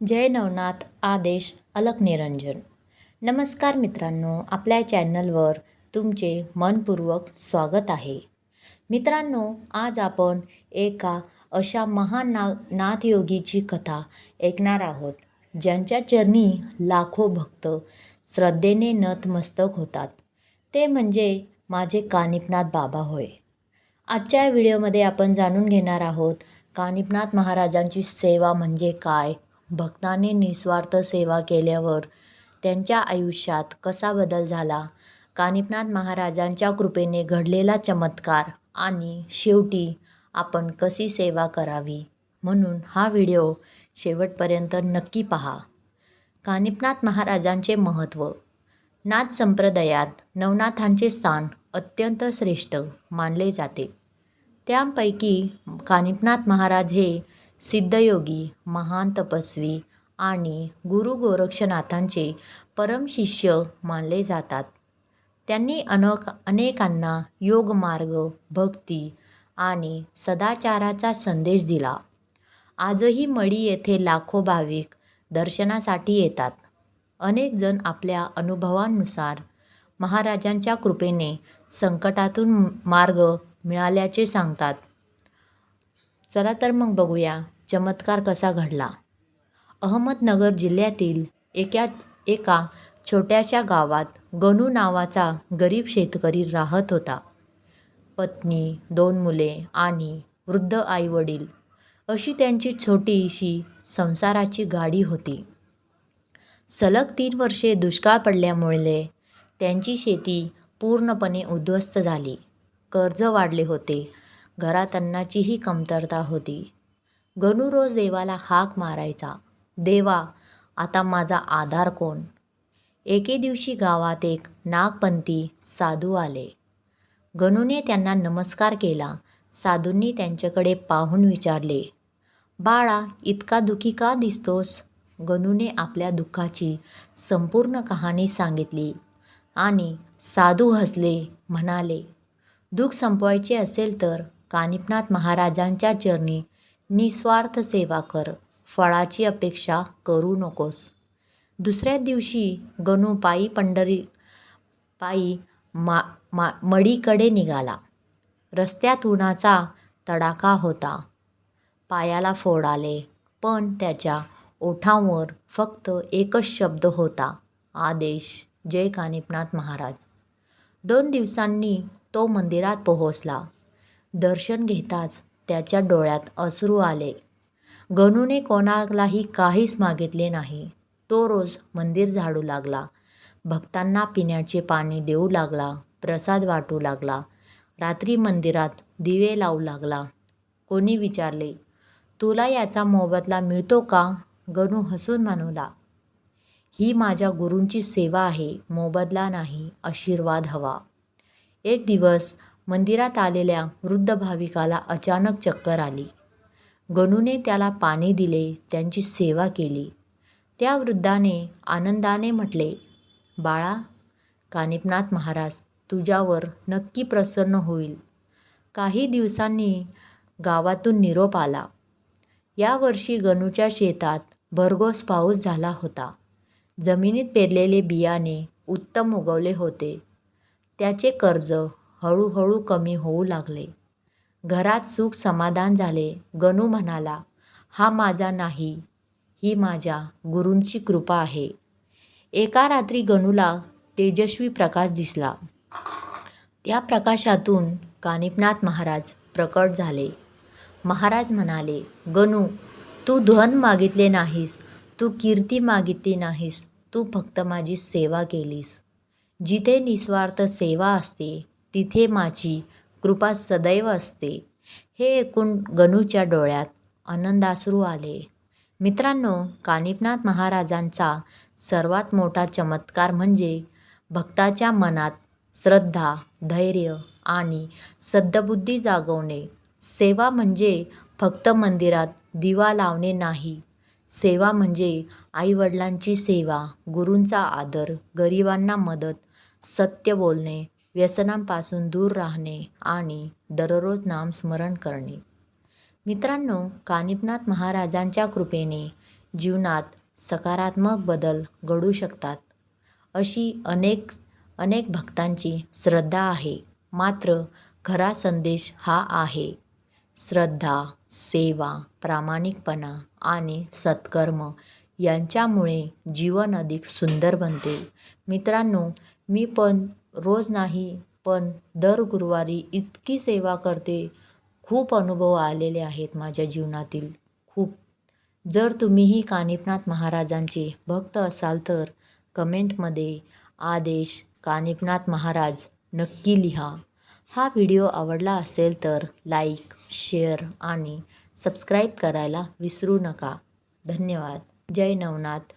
जय नवनाथ आदेश अलक निरंजन. नमस्कार मित्रांनो, आपल्या चॅनलवर तुमचे मनपूर्वक स्वागत आहे. मित्रांनो, आज आपण एका अशा महान नाथयोगीची कथा ऐकणार आहोत, ज्यांच्या चरणी लाखो भक्त श्रद्धेने नतमस्तक होतात. ते म्हणजे माझे कानिफनाथ बाबा होय. आजच्या व्हिडिओमध्ये आपण जाणून घेणार आहोत कानिफनाथ महाराजांची सेवा म्हणजे काय, भक्तांनी निस्वार्थ सेवा केल्यावर त्यांच्या आयुष्यात कसा बदल झाला, कानिफनाथ महाराजांच्या कृपेने घडलेला चमत्कार आणि शेवटी आपण कशी सेवा करावी. म्हणून हा व्हिडिओ शेवटपर्यंत नक्की पहा. कानिफनाथ महाराजांचे महत्त्व. नाथ संप्रदायात नवनाथांचे स्थान अत्यंत श्रेष्ठ मानले जाते. त्यापैकी कानिफनाथ महाराज हे सिद्धयोगी, महान तपस्वी आणि गुरु गोरक्षनाथांचे परमशिष्य मानले जातात. त्यांनी अनेकांना योगमार्ग, भक्ती आणि सदाचाराचा संदेश दिला. आजही मढी येथे लाखो भाविक दर्शनासाठी येतात. अनेक जण आपल्या अनुभवानुसार महाराजांच्या कृपेने संकटातून मार्ग मिळाल्याचे सांगतात. चला तर मग बघूया चमत्कार कसा घडला. अहमदनगर जिल्ह्यातील एका छोट्याशा गावात गणू नावाचा गरीब शेतकरी राहत होता. पत्नी, 2 मुले आणि वृद्ध आईवडील अशी त्यांची छोटीशी संसाराची गाडी होती. सलग 3 वर्षे दुष्काळ पडल्यामुळे त्यांची शेती पूर्णपणे उद्ध्वस्त झाली. कर्ज वाढले होते. घरात अन्नाचीही कमतरता होती. गणू रोज देवाला हाक मारायचा, देवा, आता माझा आधार कोण? एके दिवशी गावात एक नागपंथी साधू आले. गणूने त्यांना नमस्कार केला. साधूंनी त्यांच्याकडे पाहून विचारले, बाळा, इतका दुःखी का दिसतोस? गणूने आपल्या दुःखाची संपूर्ण कहाणी सांगितली आणि साधू हसले, म्हणाले, दुःख संपवायचे असेल तर कानिफनाथ महाराजांच्या चरणी निस्वार्थ सेवा कर, फळाची अपेक्षा करू नकोस. दुसऱ्या दिवशी गणू पायी मढीकडे निघाला. रस्त्यात उन्हाचा तडाखा होता. पायाला फोड आले, पण त्याच्या ओठांवर फक्त एकच शब्द होता, आदेश. जय कानिफनाथ महाराज. 2 दिवसांनी तो मंदिरात पोहोचला. दर्शन घेताच त्याच्या डोळ्यात अश्रू आले. गणूने कोणालाही काहीच मागितले नाही. तो रोज मंदिर झाडू लागला, भक्तांना पिण्याचे पाणी देऊ लागला, प्रसाद वाटू लागला. रात्री मंदिरात दिवे लावू लागला. कोणी विचारले, तुला याचा मोबदला मिळतो का? गणू हसून म्हणाला, ही माझ्या गुरूंची सेवा आहे, मोबदला नाही, आशीर्वाद हवा. एक दिवस मंदिरात आलेल्या वृद्ध भाविकाला अचानक चक्कर आली. गणूने त्याला पाणी दिले, त्यांची सेवा केली. त्या वृद्धाने आनंदाने म्हटले, बाळा, कानिफनाथ महाराज तुझ्यावर नक्की प्रसन्न होईल. काही दिवसांनी गावातून निरोप आला. या वर्षी गणूच्या शेतात भरघोस पाऊस झाला होता. जमिनीत पेरलेले बियाणे उत्तम उगवले होते. त्याचे कर्ज हळूहळू कमी होऊ लागले. घरात सुख समाधान झाले. गणू म्हणाला, हा माझा नाही, ही माझ्या गुरूंची कृपा आहे. एका रात्री गणूला तेजस्वी प्रकाश दिसला. त्या प्रकाशातून कानिफनाथ महाराज प्रकट झाले. महाराज म्हणाले, गणू, तू धन मागितले नाहीस, तू कीर्ती मागितली नाहीस, तू फक्त माझी सेवा केलीस. जिथे निस्वार्थ सेवा असते तिथे माझी कृपा सदैव असते. हे ऐकून गणूच्या डोळ्यात आनंदाश्रू आले. मित्रांनो, कानिफनाथ महाराजांचा सर्वात मोठा चमत्कार म्हणजे भक्ताच्या मनात श्रद्धा, धैर्य आणि सद्बुद्धी जागवणे. सेवा म्हणजे फक्त मंदिरात दिवा लावणे नाही. सेवा म्हणजे आईवडिलांची सेवा, गुरूंचा आदर, गरिबांना मदत, सत्य बोलणे, व्यसनांपासून दूर राहणे आणि दररोज नामस्मरण करणे. मित्रांनो, कानिफनाथ महाराजांच्या कृपेने जीवनात सकारात्मक बदल घडू शकतात अशी अनेक भक्तांची श्रद्धा आहे. मात्र खरा संदेश हा आहे, श्रद्धा, सेवा, प्रामाणिकपणा आणि सत्कर्म यांच्यामुळे जीवन अधिक सुंदर बनते. मित्रांनो, मी पण रोज नाही, पण दर गुरुवारी इतकी सेवा करते. खूप अनुभव आलेले आहेत माझ्या जीवनातील, खूप. जर तुम्हीही कानिफनाथ महाराजांचे भक्त असाल तर कमेंटमध्ये आदेश कानिफनाथ महाराज नक्की लिहा. हा व्हिडिओ आवडला असेल तर लाईक, शेअर आणि सबस्क्राईब करायला विसरू नका. धन्यवाद. जय नवनाथ.